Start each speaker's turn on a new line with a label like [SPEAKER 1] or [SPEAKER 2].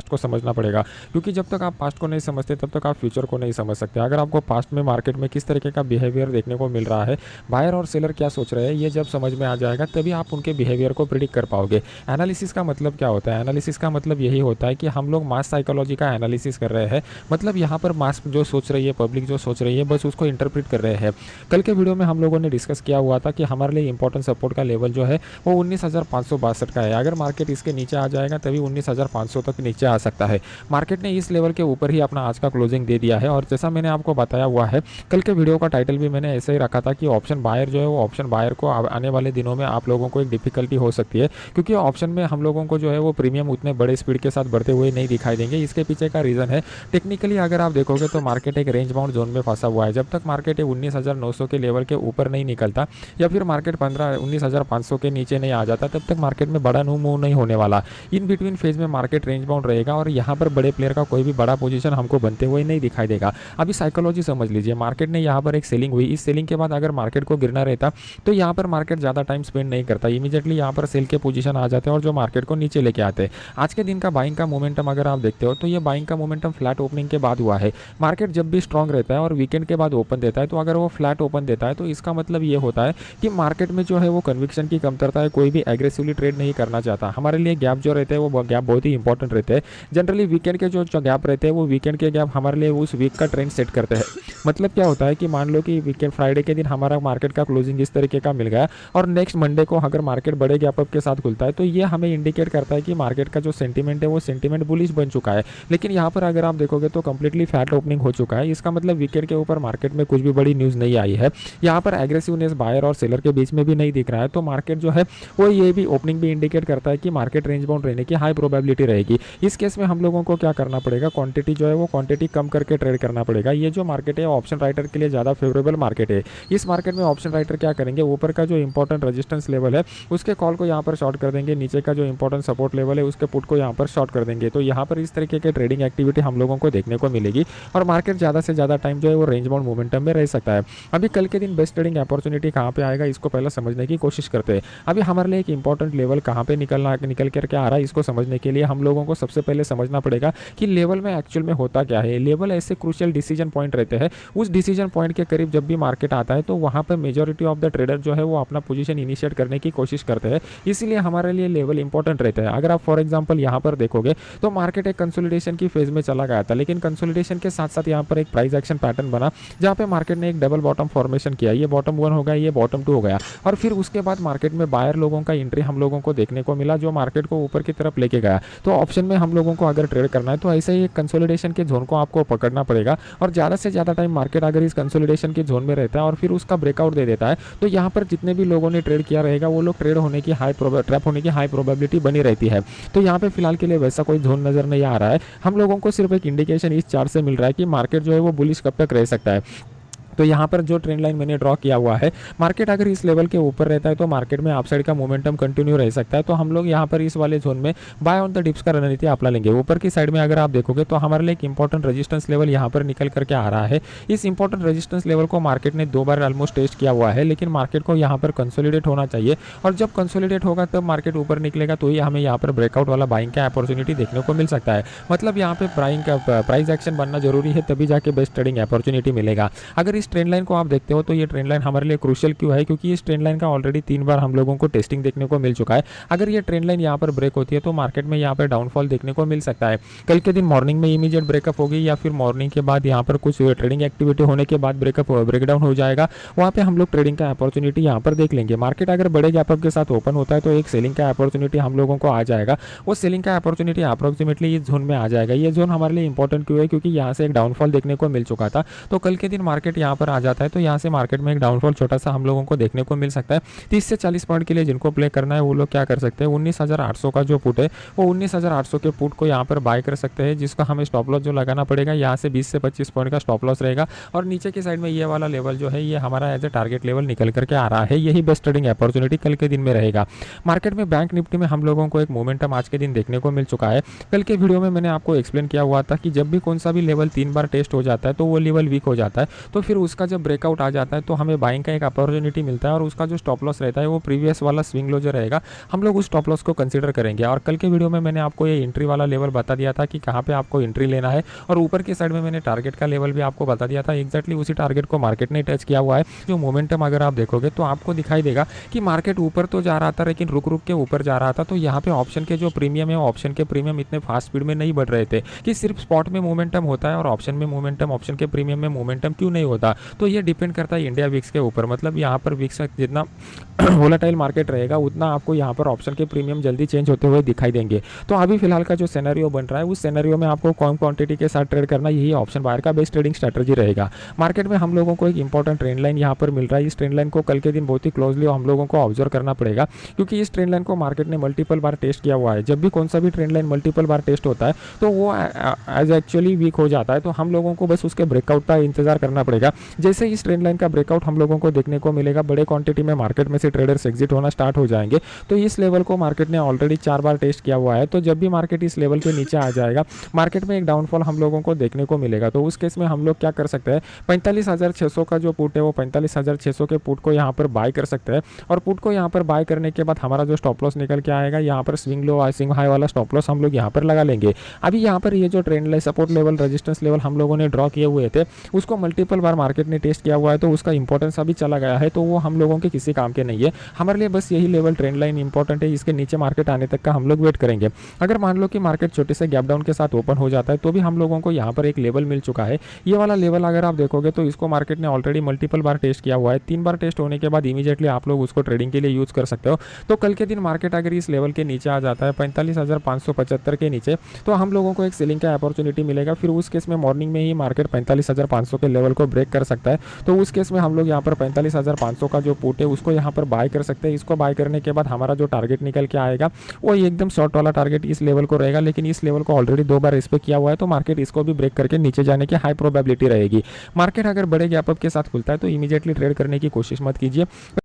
[SPEAKER 1] Past को समझना पड़ेगा, क्योंकि जब तक आप पास्ट को नहीं समझते तब तक आप फ्यूचर को नहीं समझ सकते। अगर आपको पास्ट में मार्केट में किस तरीके का बिहेवियर देखने को मिल रहा है, बायर और सेलर क्या सोच रहे हैं, ये जब समझ में आ जाएगा तभी आप उनके बिहेवियर को प्रिडिक्ट कर पाओगे। एनालिसिस का मतलब क्या होता है? एनालिसिस का मतलब यही होता है कि हम लोग मास साइकोलॉजी का एनालिसिस कर रहे हैं। मतलब यहाँ पर मास जो सोच रही है, पब्लिक जो सोच रही है, बस उसको इंटरप्रेट कर रहे हैं। कल के वीडियो में हम लोगों ने डिस्कस किया हुआ था कि हमारे लिए इंपॉर्टेंट सपोर्ट का लेवल जो है वो 19,562 का है। अगर मार्केट इसके नीचे आ जाएगा तभी 19,500 तक नीचे आ सकता है। मार्केट ने इस लेवल के ऊपर ही अपना आज का क्लोजिंग दे दिया है। और जैसा मैंने आपको बताया हुआ है, कल के वीडियो का टाइटल भी मैंने ऐसे ही रखा था कि ऑप्शन बायर जो है वो ऑप्शन बायर को आने वाले दिनों में आप लोगों को एक डिफिकल्टी हो सकती है, क्योंकि ऑप्शन में हम लोगों को जो है वो प्रीमियम उतने बड़े स्पीड के साथ बढ़ते हुए नहीं दिखाई देंगे। इसके पीछे का रीज़न है, टेक्निकली अगर आप देखोगे तो मार्केट एक रेंज बाउंड जोन में फंसा हुआ है। जब तक मार्केट 19,900 के लेवल के ऊपर नहीं निकलता या फिर मार्केट 19,500 के नीचे नहीं आ जाता, तब तक मार्केट में बड़ा मूव नहीं होने वाला। इन बिटवीन फेज में मार्केट रेंज बाउंड रहेगा और यहाँ पर बड़े प्लेयर का कोई भी बड़ा पोजीशन हमको बनते हुए नहीं दिखाई देगा। अभी साइकोलॉजी समझ लीजिए, मार्केट ने यहाँ पर एक सेलिंग हुई, इस सेलिंग के बाद अगर मार्केट को गिरना रहता तो यहाँ पर मार्केट ज़्यादा टाइम स्पेंड नहीं करता, इमीडिएटली यहाँ पर सेल के पोजीशन आ जाते हैं और जो मार्केट को नीचे लेके आते हैं। आज के दिन का बाइंग का मोमेंटम अगर आप देखते हो तो ये बाइंग का मोमेंटम फ्लैट ओपनिंग के बाद हुआ है। मार्केट जब भी स्ट्रांग रहता है और वीकेंड के बाद ओपन देता है, तो अगर वो फ्लैट ओपन देता है तो इसका मतलब ये होता है कि मार्केट में जो है वो कन्विक्शन की कमतरता है, कोई भी एग्रेसिवली ट्रेड नहीं करना चाहता। हमारे लिए गैप जो रहते हैं वो गैप बहुत ही इंपॉर्टेंट रहते हैं। जनरली वीकेंड के जो गैप रहते हैं वो वीकेंड के गैप हमारे लिए उस वीक का ट्रेंड सेट करते हैं। मतलब क्या होता है कि मान लो कि वीकेंड फ्राइडे के दिन हमारा मार्केट का क्लोजिंग इस तरीके का मिल गया और नेक्स्ट मंडे को अगर मार्केट बड़े गैप अप के साथ खुलता है, तो ये हमें इंडिकेट करता है कि मार्केट का जो सेंटीमेंट है वो सेंटीमेंट बुलिश बन चुका है। लेकिन यहाँ पर अगर आप देखोगे तो कंप्लीटली फ्लैट ओपनिंग हो चुका है। इसका मतलब वीकेंड के ऊपर मार्केट में कुछ भी बड़ी न्यूज़ नहीं आई है। यहाँ पर एग्रेसिवनेस बायर और सेलर के बीच में भी नहीं दिख रहा है, तो मार्केट जो है वो ये भी ओपनिंग भी इंडिकेट करता है कि मार्केट रेंज बाउंड रहने की हाई प्रोबेबिलिटी रहेगी। इस केस में हम लोगों को क्या करना पड़ेगा, क्वांटिटी जो है वो क्वांटिटी कम करके ट्रेड करना पड़ेगा। ये जो मार्केट है ऑप्शन राइटर के लिए ज़्यादा फेवरेबल मार्केट है। इस मार्केट में ऑप्शन राइटर क्या करेंगे, ऊपर का जो इंपॉर्टेंट रेजिस्टेंस लेवल है उसके कॉल को यहाँ पर शॉर्ट कर देंगे, नीचे का जो इंपॉर्टेंट सपोर्ट लेवल है उसके पुट को यहाँ पर शॉर्ट कर देंगे। तो यहाँ पर इस तरीके के ट्रेडिंग एक्टिविटी हम लोगों को देखने को मिलेगी और मार्केट ज़्यादा से ज़्यादा टाइम जो है वो रेंज बाउंड मोमेंटम में रह सकता है। अभी कल के दिन बेस्ट ट्रेडिंग अपॉर्चुनिटी कहाँ पे आएगा, इसको पहले समझने की कोशिश करते हैं। अभी हमारे लिए एक इंपॉर्टेंट लेवल कहाँ पे निकल करके आ रहा है, इसको समझने के लिए हम लोगों को सबसे पहले समझना पड़ेगा कि लेवल में एक्चुअल में होता क्या है। लेवल ऐसे क्रूशियल डिसीजन पॉइंट रहते हैं, उस डिसीजन पॉइंट के करीब जब भी मार्केट आता है तो वहाँ पर मेजॉरिटी ऑफ द ट्रेडर जो है वो अपना पोजीशन इनिशिएट करने की कोशिश करते हैं। इसीलिए हमारे लिए लेवल इंपॉर्टेंट रहता है। अगर आप फॉर एग्जांपल यहाँ पर देखोगे तो मार्केट एक कंसोलिडेशन की फेज में चला गया था, लेकिन कंसोलिडेशन के साथ साथ यहाँ पर एक प्राइस एक्शन पैटर्न बना जहाँ पे मार्केट ने एक डबल बॉटम फॉर्मेशन किया। ये बॉटम 1 हो गया, ये बॉटम 2 हो गया और फिर उसके बाद मार्केट में बायर लोगों का एंट्री हम लोगों को देखने को मिला जो मार्केट को ऊपर की तरफ लेके गया। तो ऑप्शन में हम लोगों को अगर ट्रेड करना है तो ऐसे ही एक कंसोलिडेशन के जोन को आपको पकड़ना पड़ेगा और ज़्यादा से ज़्यादा टाइम मार्केट अगर इस कंसोलिडेशन के जोन में रहता है और फिर उसका ब्रेकआउट दे देता है तो यहाँ पर जितने भी लोगों ने ट्रेड किया रहेगा वो लोग ट्रेड होने की ट्रैप होने की हाई प्रोबेबिलिटी बनी रहती है। तो यहाँ पे फिलहाल के लिए वैसा कोई जोन नजर नहीं आ रहा है। हम लोगों को सिर्फ एक इंडिकेशन इस चार्ट से मिल रहा है कि मार्केट जो है वो बुलिश कब तक रह सकता है। तो यहाँ पर जो ट्रेंड लाइन मैंने ड्रॉ किया हुआ है, मार्केट अगर इस लेवल के ऊपर रहता है तो मार्केट में अपसाइड का मोमेंटम कंटिन्यू रह सकता है। तो हम लोग यहाँ पर इस वाले जोन में बाय ऑन द डिप्स का रणनीति अपना लेंगे। ऊपर की साइड में अगर आप देखोगे तो हमारे लिए एक इंपॉर्टेंट रेजिस्टेंस लेवल यहाँ पर निकल करके आ रहा है। इस इंपॉर्टेंट रेजिस्टेंस लेवल को मार्केट ने 2 बार ऑलमोस्ट टेस्ट किया हुआ है, लेकिन मार्केट को यहाँ पर कंसोलिडेट होना चाहिए और जब कंसोलिडेट होगा तब मार्केट ऊपर निकलेगा तो ही हमें यहाँ पर ब्रेकआउट वाला बाइंग का अपॉर्चुनिटी देखने को मिल सकता है। मतलब यहाँ पे प्राइस एक्शन बनना जरूरी है, तभी जाके बेस्ट ट्रेडिंग अपॉर्चुनिटी मिलेगा। अगर इस ट्रेंड लाइन को आप देखते हो तो ये ट्रेंड लाइन हमारे लिए क्रूशियल क्यों है, क्योंकि इस ट्रेंड लाइन का ऑलरेडी 3 बार हम लोगों को टेस्टिंग देखने को मिल चुका है। अगर ये ट्रेंड लाइन यहाँ पर ब्रेक होती है तो मार्केट में यहाँ पर डाउनफॉल देखने को मिल सकता है। कल के दिन मॉर्निंग में इमीडिएट ब्रेकअप होगी या फिर मॉर्निंग के बाद यहाँ पर कुछ ट्रेडिंग एक्टिविटी होने के बाद ब्रेकडाउन हो जाएगा, वहाँ पे हम लोग ट्रेडिंग का अपॉर्चुनिटी यहाँ पर देख लेंगे। मार्केट अगर बड़े गैप अप के साथ ओपन होता है तो एक सेलिंग का अपॉर्चुनिटी हम लोगों को आ जाएगा। वो सेलिंग का अपॉर्चुनिटी अप्रोक्सीमेटली इस जोन में आ जाएगा। ये जोन हमारे लिए इंपॉर्टेंट क्यों है, क्योंकि यहाँ से एक डाउनफॉल देखने को मिल चुका था। तो कल के दिन मार्केट यहाँ पर आ जाता है तो यहाँ से मार्केट में एक डाउनफॉल छोटा सा हम लोगों को देखने को मिल सकता है। 30 से 40 पॉइंट के लिए जिनको प्ले करना है वो लोग क्या कर सकते हैं, 19,800 का जो पुट है वो 19,800 के पुट को यहाँ पर बाय कर सकते हैं, जिसका हमें स्टॉप लॉस जो लगाना पड़ेगा यहाँ से 20 से 25 पॉइंट का स्टॉप लॉस रहेगा और नीचे की साइड में ये वाला लेवल जो है ये हमारा एज ए टारगेट लेवल निकल करके आ रहा है। यही बेस्ट ट्रेडिंग अपॉर्चुनिटी कल के दिन में रहेगा। मार्केट में बैंक निफ्टी में हम लोगों को एक मोमेंटम आज के दिन देखने को मिल चुका है। कल के वीडियो में मैंने आपको एक्सप्लेन किया हुआ था कि जब भी कौन सा भी लेवल 3 बार टेस्ट हो जाता है तो वो लेवल वीक हो जाता है, तो फिर उसका जब ब्रेकआउट आ जाता है तो हमें बाइंग का एक अपॉर्चुनिटी मिलता है और उसका जो स्टॉप लॉस रहता है वो प्रीवियस वाला स्विंग लो जो रहेगा, हम लोग उस स्टॉप लॉस को कंसीडर करेंगे। और कल के वीडियो में मैंने आपको ये एंट्री वाला लेवल बता दिया था कि कहाँ पे आपको एंट्री लेना है, और ऊपर की साइड में मैंने टारगेट का लेवल भी आपको बता दिया था। एग्जैक्टली उसी टारगेट को मार्केट ने टच किया हुआ है। जो मोमेंटम अगर आप देखोगे तो आपको दिखाई देगा कि मार्केट ऊपर तो जा रहा था लेकिन रुक रुक के ऊपर जा रहा था। तो यहाँ पे ऑप्शन के जो प्रीमियम है, ऑप्शन के प्रीमियम इतने फास्ट स्पीड में नहीं बढ़ रहे थे कि सिर्फ स्पॉट में मोमेंटम होता है और ऑप्शन में मोमेंटम, ऑप्शन के प्रीमियम में मोमेंटम क्यों नहीं होता। तो ये डिपेंड करता है इंडिया विक्स के ऊपर। मतलब यहाँ पर विक्स जितना वोलेटाइल मार्केट रहेगा उतना आपको यहाँ पर ऑप्शन के प्रीमियम जल्दी चेंज होते हुए दिखाई देंगे। तो अभी फिलहाल का जो सिनेरियो बन रहा है उस सिनेरियो में आपको कम क्वांटिटी के साथ ट्रेड करना, यही ऑप्शन बायर का बेस्ट ट्रेडिंग स्ट्रैटेजी रहेगा। मार्केट में हम लोगों को एक इंपॉर्टेंट ट्रेंड लाइन यहाँ पर मिल रहा है। इस ट्रेंड लाइन को कल के दिन बहुत ही क्लोजली हम लोगों को ऑब्जर्व करना पड़ेगा, क्योंकि इस ट्रेंड लाइन को मार्केट ने मल्टीपल बार टेस्ट किया हुआ है। जब भी कौन सा भी ट्रेंड लाइन मल्टीपल बार टेस्ट होता है तो वो एज एक्चुअली वीक हो जाता है। तो हम लोगों को बस उसके ब्रेकआउट का इंतजार करना पड़ेगा। जैसे इस ट्रेंड लाइन का ब्रेकआउट हम लोगों को देखने को मिलेगा, बड़े क्वांटिटी में मार्केट में से ट्रेडर्स एग्जिट होना स्टार्ट हो जाएंगे। तो इस लेवल को मार्केट ने ऑलरेडी 4 बार टेस्ट किया हुआ है। तो जब भी मार्केट इस लेवल के नीचे आ जाएगा, मार्केट में एक डाउनफॉल हम लोगों को देखने को मिलेगा। तो उस केस में हम लोग क्या कर सकते हैं, 45,600 का जो पुट है वो 45,600 के पुट को यहाँ पर बाय कर सकते हैं। और पुट को यहाँ पर बाय करने के बाद हमारा जो स्टॉप लॉस निकल के आएगा, यहाँ पर स्विंग लो स्विंग हाई वाला स्टॉप लॉस हम लोग यहाँ पर लगा लेंगे। अभी यहाँ पर ये जो trend line support level, resistance level हम लोगों ने ड्रॉ किए हुए थे, उसको मल्टीपल बार मार्केट ने टेस्ट किया हुआ है। तो उसका इंपॉर्टेंस अभी चला गया है। तो वो हम लोगों के किसी काम के नहीं है। हमारे लिए बस यही लेवल ट्रेंड लाइन इंपॉर्टेंट है। इसके नीचे मार्केट आने तक का हम लोग वेट करेंगे। अगर मान लो कि मार्केट छोटे से गैप डाउन के साथ ओपन हो जाता है तो भी हम लोगों को यहाँ पर एक लेवल मिल चुका है। ये वाला लेवल अगर आप देखोगे तो इसको मार्केट ने ऑलरेडी मल्टीपल बार टेस्ट किया हुआ है। 3 बार टेस्ट होने के बाद इमीडिएटली आप लोग उसको ट्रेडिंग के लिए यूज कर सकते हो। तो कल के दिन मार्केट अगर इस लेवल के नीचे आ जाता है 45,575 के नीचे, तो हम लोगों को एक सेलिंग का अपॉर्चुनिटी मिलेगा। फिर उस केस में मॉर्निंग में ही मार्केट 45,500 के लेवल को ब्रेक कर सकता है। तो उस केस में हम लोग यहाँ पर 45,500 का जो पुट है उसको यहाँ पर बाय कर सकते हैं। इसको बाय करने के बाद हमारा जो टारगेट निकल के आएगा वो एकदम शॉर्ट वाला टारगेट इस लेवल को रहेगा। लेकिन इस लेवल को ऑलरेडी 2 बार रिस्पेक्ट किया हुआ है, तो मार्केट इसको भी ब्रेक करके नीचे जाने की हाई प्रोबेबिलिटी रहेगी। मार्केट अगर बड़े गैप अप के साथ खुलता है तो इमीडिएटली ट्रेड करने की कोशिश मत कीजिए।